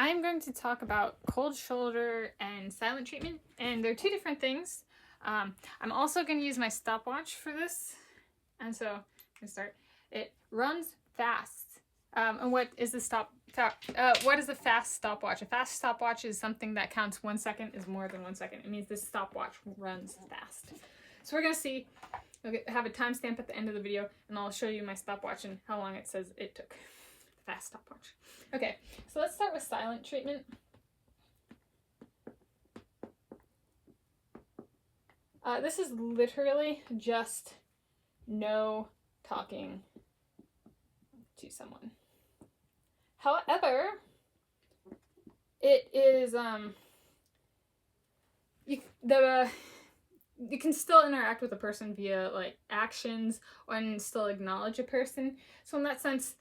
I'm going to talk about cold shoulder and silent treatment, and they're two different things. I'm also going to use my stopwatch for this, and so I'm going to start. It runs fast. And what is the what is a fast stopwatch? A fast stopwatch is something that counts 1 second is more than 1 second. It means this stopwatch runs fast. So we're going to see, I'll have a timestamp at the end of the video, and I'll show you my stopwatch and how long it says it took. Fast stopwatch. Okay, so let's start with silent treatment. This is literally just no talking to someone. However, it is you can still interact with a person via like actions and still acknowledge a person. So in that sense,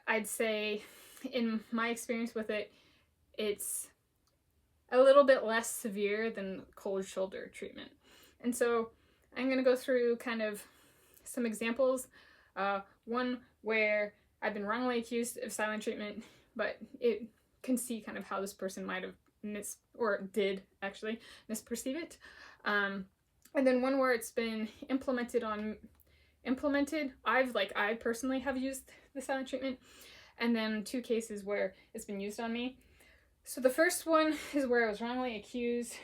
I'd say in my experience with it, it's a little bit less severe than cold shoulder treatment. And so I'm going to go through kind of some examples. One where I've been wrongly accused of silent treatment, but it can see kind of how this person might have did actually misperceive it. And then one where it's been implemented. I personally have used the silent treatment, and then 2 cases where it's been used on me. So the first one is where I was wrongly accused.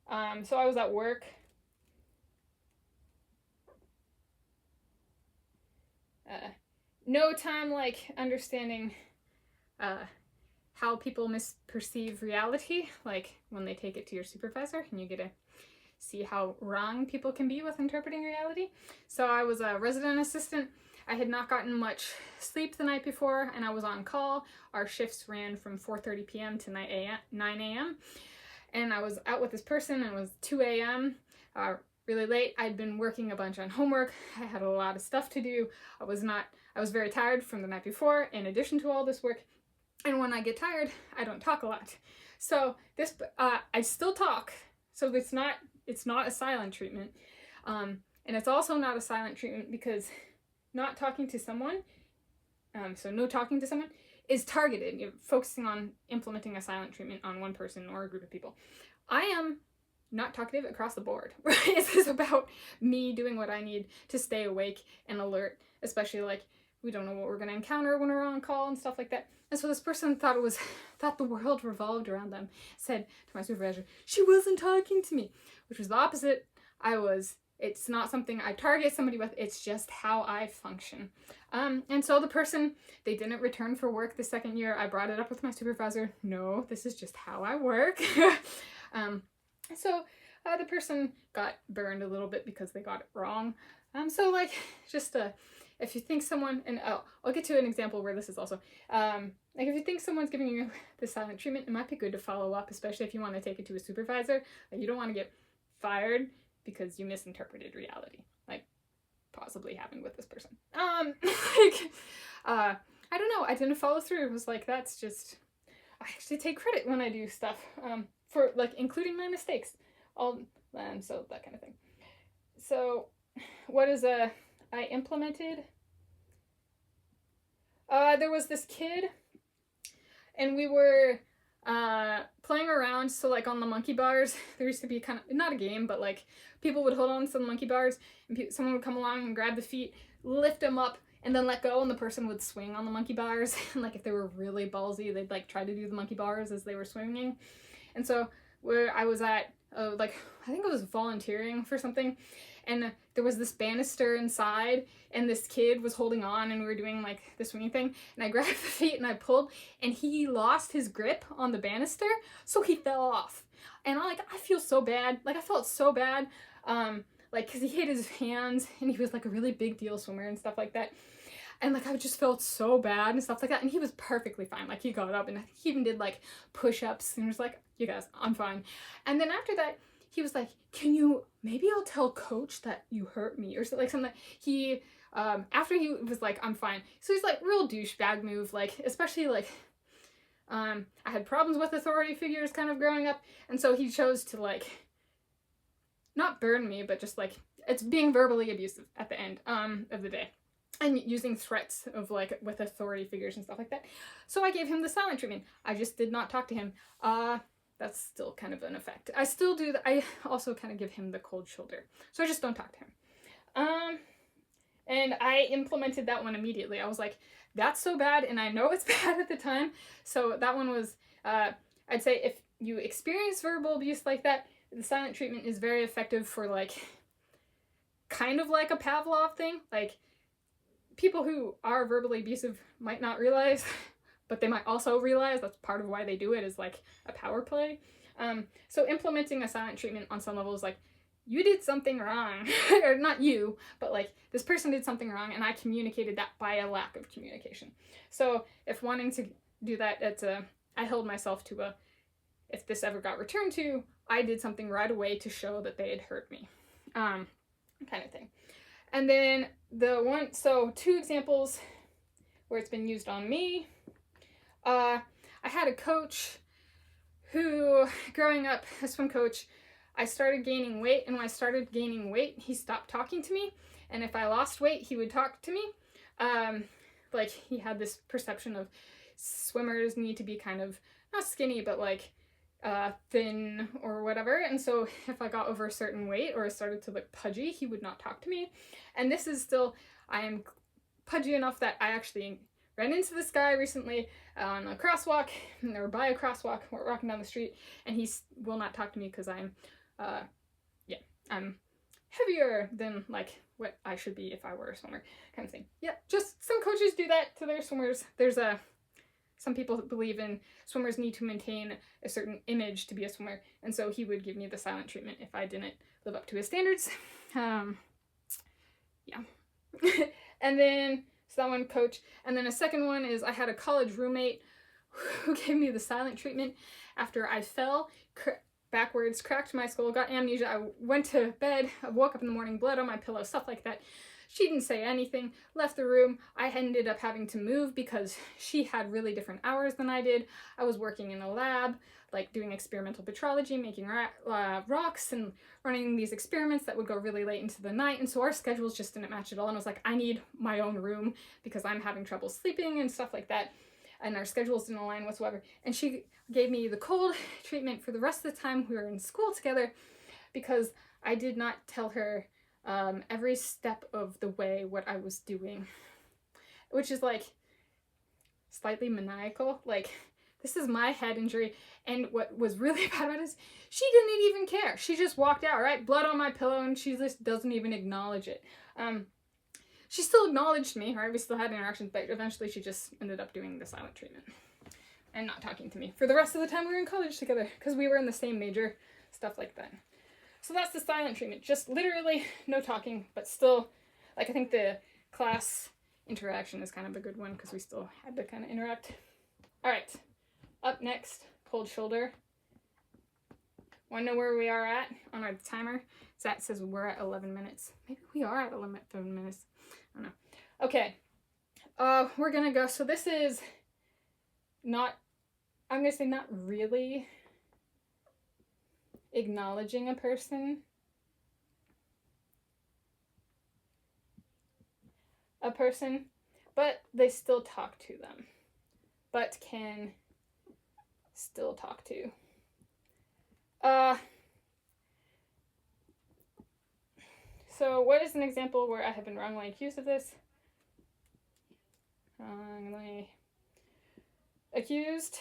So I was at work. No time like understanding how people misperceive reality, like when they take it to your supervisor, and you get to see how wrong people can be with interpreting reality. So I was a resident assistant. I had not gotten much sleep the night before, and I was on call. Our shifts ran from 4:30 p.m. to 9 a.m. And I was out with this person, and it was 2 a.m. Really late. I'd been working a bunch on homework. I had a lot of stuff to do. I was very tired from the night before, in addition to all this work. And when I get tired, I don't talk a lot. So I still talk. So it's not a silent treatment. And it's also not a silent treatment because not talking to someone, so no talking to someone, is targeted. You're focusing on implementing a silent treatment on one person or a group of people. I am not talkative across the board. This is about me doing what I need to stay awake and alert, especially like we don't know what we're going to encounter when we're on call and stuff like that. And so this person thought the world revolved around them, said to my supervisor, she wasn't talking to me, which was the opposite. It's not something I target somebody with, it's just how I function. And so the person, they didn't return for work the second year. I brought it up with my supervisor. No, this is just how I work. So the person got burned a little bit because they got it wrong. So like, just if you think someone, and I'll get to an example where this is also, like if you think someone's giving you the silent treatment, it might be good to follow up, especially if you want to take it to a supervisor. Like you don't want to get fired because you misinterpreted reality, like possibly happened with this person. I don't know, I didn't follow through. It was like, I actually take credit when I do stuff, for like including my mistakes, so that kind of thing. So what is I implemented? There was this kid, and we were playing around. So like on the monkey bars, there used to be kind of, not a game, but like people would hold on to some monkey bars, and someone would come along and grab the feet, lift them up, and then let go, and the person would swing on the monkey bars. And like if they were really ballsy, they'd like try to do the monkey bars as they were swinging. And so where I was at, I think it was volunteering for something, and there was this banister inside, and this kid was holding on, and we were doing like the swinging thing, and I grabbed the feet and I pulled, and he lost his grip on the banister, so he fell off. And I feel so bad. Like I felt so bad, like because he hit his hands, and he was like a really big deal swimmer and stuff like that. And like I just felt so bad and stuff like that. And he was perfectly fine. Like he got up, and he even did like push-ups, and was like, you guys, I'm fine. And then after that, he was like, maybe I'll tell coach that you hurt me, or something. He, after he was like, I'm fine. So he's like, real douchebag move, like, especially like, I had problems with authority figures kind of growing up. And so he chose to like, not burn me, but just like, it's being verbally abusive at the end, of the day. and using threats of like with authority figures and stuff like that. So I gave him the silent treatment. I just did not talk to him. That's still kind of an effect. I still do that. I also kind of give him the cold shoulder. So I just don't talk to him. And I implemented that one immediately. I was like, that's so bad, and I know it's bad at the time. So that one was, I'd say if you experience verbal abuse like that, the silent treatment is very effective for like, kind of like a Pavlov thing. Like, people who are verbally abusive might not realize, but they might also realize that's part of why they do it, is like a power play. So implementing a silent treatment on some level is like, you did something wrong, or not you, but like this person did something wrong, and I communicated that by a lack of communication. So if wanting to do that, I held myself to if this ever got returned to, I did something right away to show that they had hurt me, kind of thing. And then two examples where it's been used on me. I had a coach who, growing up, a swim coach, I started gaining weight, and when I started gaining weight, he stopped talking to me, and if I lost weight, he would talk to me. Like, he had this perception of swimmers need to be kind of, not skinny, but like, thin or whatever, and so if I got over a certain weight or I started to look pudgy, he would not talk to me. And this is still, I am pudgy enough that I actually ran into this guy recently on a crosswalk, or by a crosswalk, we're walking down the street, and he will not talk to me because I'm heavier than like what I should be if I were a swimmer, kind of thing. Yeah, just some coaches do that to their swimmers. There's some people believe in swimmers need to maintain a certain image to be a swimmer, and so he would give me the silent treatment if I didn't live up to his standards. Yeah. And then, so that one, coach. And then a second one is I had a college roommate who gave me the silent treatment after I fell backwards, cracked my skull, got amnesia. I went to bed, I woke up in the morning, blood on my pillow, stuff like that. She didn't say anything, left the room. I ended up having to move because she had really different hours than I did. I was working in a lab, like doing experimental petrology, making rocks and running these experiments that would go really late into the night. And so our schedules just didn't match at all. And I was like, I need my own room because I'm having trouble sleeping and stuff like that. And our schedules didn't align whatsoever. And she gave me the cold treatment for the rest of the time we were in school together because I did not tell her every step of the way what I was doing, which is like slightly maniacal. Like, this is my head injury, and what was really bad about it is she didn't even care. She just walked out, right? Blood on my pillow, and she just doesn't even acknowledge it. She still acknowledged me, right? We still had interactions, but eventually she just ended up doing the silent treatment and not talking to me for the rest of the time we were in college together because we were in the same major, stuff like that. So that's the silent treatment. Just literally no talking, but still, like, I think the class interaction is kind of a good one because we still had to kind of interact. All right, up next, cold shoulder. Want to know where we are at on our timer? So that says we're at 11 minutes. Maybe we are at 11 minutes. I don't know. Okay, we're gonna go. So this is not, I'm gonna say not really acknowledging a person. But they still talk to them. But can still talk to. So what is an example where I have been wrongly accused of this? Wrongly accused.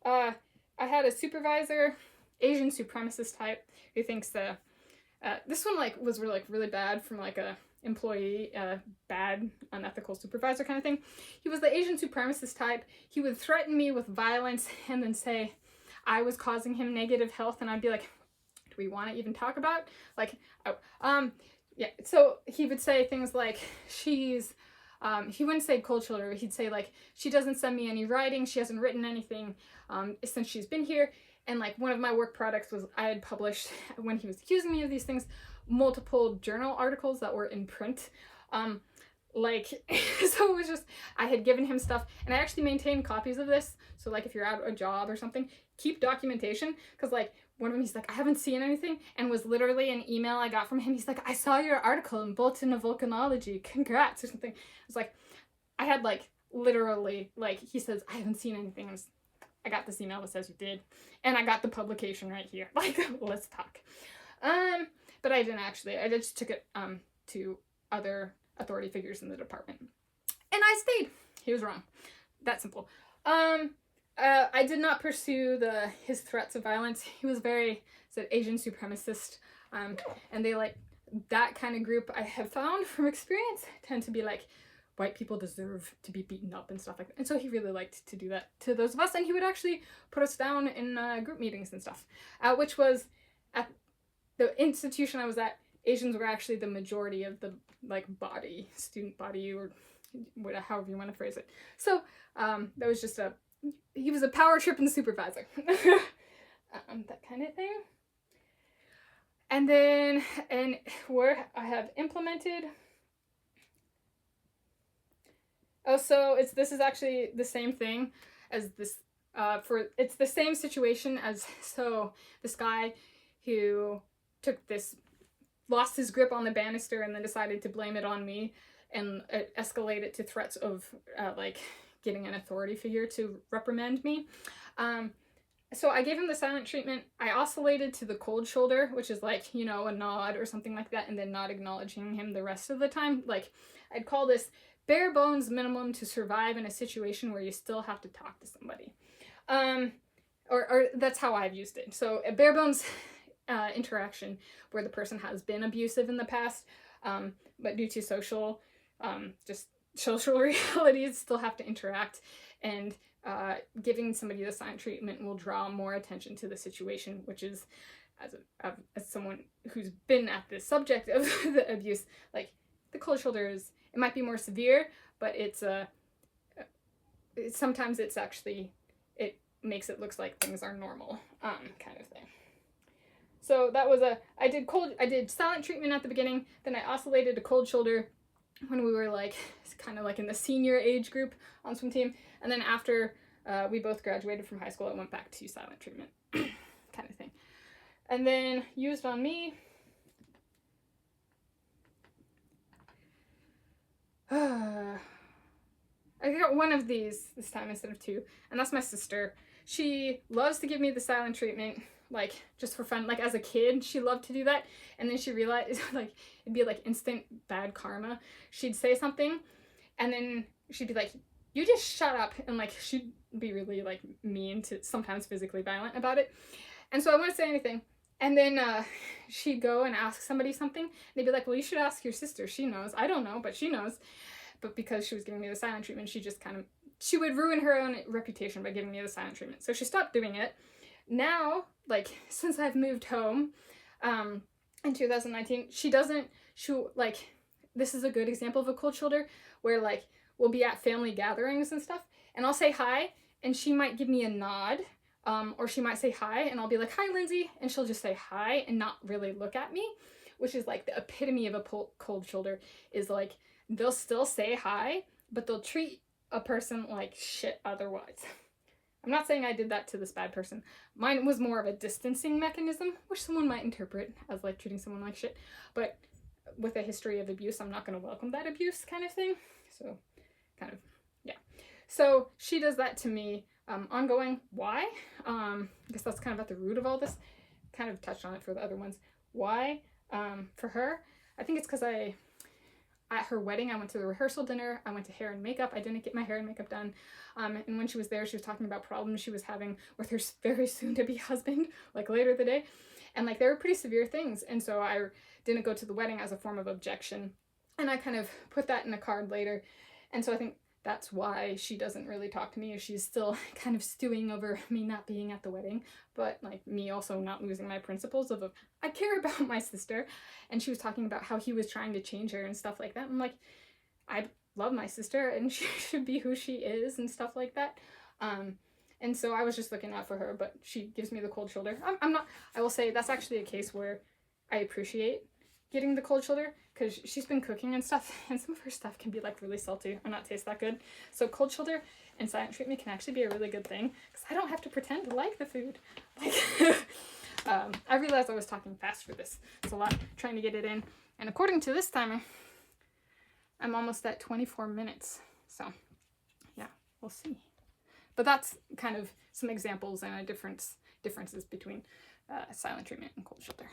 I had a supervisor, Asian supremacist type, who thinks this one like was really bad from like a employee, bad, unethical supervisor kind of thing. He was the Asian supremacist type. He would threaten me with violence and then say I was causing him negative health, and I'd be like, do we want to even talk about? Like, yeah. So he would say things like, he wouldn't say cold shoulder, he'd say like, she doesn't send me any writing, she hasn't written anything since she's been here. And like one of my work products was I had published, when he was accusing me of these things, multiple journal articles that were in print. Like, so it was just, I had given him stuff, and I actually maintained copies of this. So like if you're out a job or something, keep documentation, because like one of them, he's like, I haven't seen anything, and was literally an email I got from him. He's like, I saw your article in Bulletin of Volcanology, congrats, or something. I was like, I had like literally, like, he says, I haven't seen anything. I got this email that says you did, and I got the publication right here. Like, let's talk. But I didn't actually. I just took it to other authority figures in the department, and I stayed. He was wrong. That simple. I did not pursue his threats of violence. He was very Asian supremacist, and they like that kind of group. I have found from experience tend to be like, white people deserve to be beaten up and stuff like that. And so he really liked to do that to those of us, and he would actually put us down in group meetings and stuff, which was at the institution I was at. Asians were actually the majority of the like student body, or whatever, however you want to phrase it. So that was just he was a power trip and supervisor. That kind of thing. And then, where I have implemented. Oh, so this is actually the same thing as this, it's the same situation as, so this guy who lost his grip on the banister and then decided to blame it on me, and escalate it to threats of, like, getting an authority figure to reprimand me. So I gave him the silent treatment. I oscillated to the cold shoulder, which is like, a nod or something like that, and then not acknowledging him the rest of the time. Like, I'd call this bare bones minimum to survive in a situation where you still have to talk to somebody. Or that's how I've used it. So a bare bones interaction where the person has been abusive in the past, but due to social realities still have to interact, and giving somebody the silent treatment will draw more attention to the situation, which is, as someone who's been at the subject of the abuse, like, the cold shoulder is, it might be more severe, but sometimes it's actually, it makes it look like things are normal, kind of thing. So that was I did silent treatment at the beginning, then I oscillated to cold shoulder when we were like, kind of like in the senior age group on swim team, and then after we both graduated from high school, I went back to silent treatment, kind of thing. And then used on me, I got one of these this time instead of two, and that's my sister. She loves to give me the silent treatment, like, just for fun. Like, as a kid, she loved to do that, and then she realized, like, it'd be like instant bad karma. She'd say something, and then she'd be like, you just shut up, and like, she'd be really like mean to, sometimes physically violent about it. And so I wouldn't say anything, and then she'd go and ask somebody something, and they'd be like, well, you should ask your sister, she knows. I don't know, but she knows. But because she was giving me the silent treatment, she would ruin her own reputation by giving me the silent treatment. So she stopped doing it. Now, like, since I've moved home, in 2019, this is a good example of a cold shoulder, where, like, we'll be at family gatherings and stuff, and I'll say hi, and she might give me a nod, or she might say hi, and I'll be like, hi, Lindsay, and she'll just say hi and not really look at me, which is, like, the epitome of a cold shoulder, is, like, they'll still say hi, but they'll treat a person like shit otherwise. I'm not saying I did that to this bad person. Mine was more of a distancing mechanism, which someone might interpret as, like, treating someone like shit. But with a history of abuse, I'm not going to welcome that abuse, kind of thing. So, kind of, yeah. So, she does that to me ongoing. Why? I guess that's kind of at the root of all this. Kind of touched on it for the other ones. Why? For her, I think it's because at her wedding, I went to the rehearsal dinner, I went to hair and makeup, I didn't get my hair and makeup done, and when she was there, she was talking about problems she was having with her very soon-to-be husband, like, later the day, and, like, they were pretty severe things, and so I didn't go to the wedding as a form of objection, and I kind of put that in a card later, and so I think that's why she doesn't really talk to me, or she's still kind of stewing over me not being at the wedding, but, like, me also not losing my principles of I care about my sister, and she was talking about how he was trying to change her and stuff like that. I'm like, I love my sister, and she should be who she is and stuff like that. And so I was just looking out for her, but she gives me the cold shoulder. I will say that's actually a case where I appreciate getting the cold shoulder because she's been cooking and stuff, and some of her stuff can be like really salty or not taste that good. So cold shoulder and silent treatment can actually be a really good thing because I don't have to pretend to like the food. Like, I realized I was talking fast for this. It's a lot trying to get it in. And according to this timer, I'm almost at 24 minutes. So yeah, we'll see. But that's kind of some examples and differences between silent treatment and cold shoulder.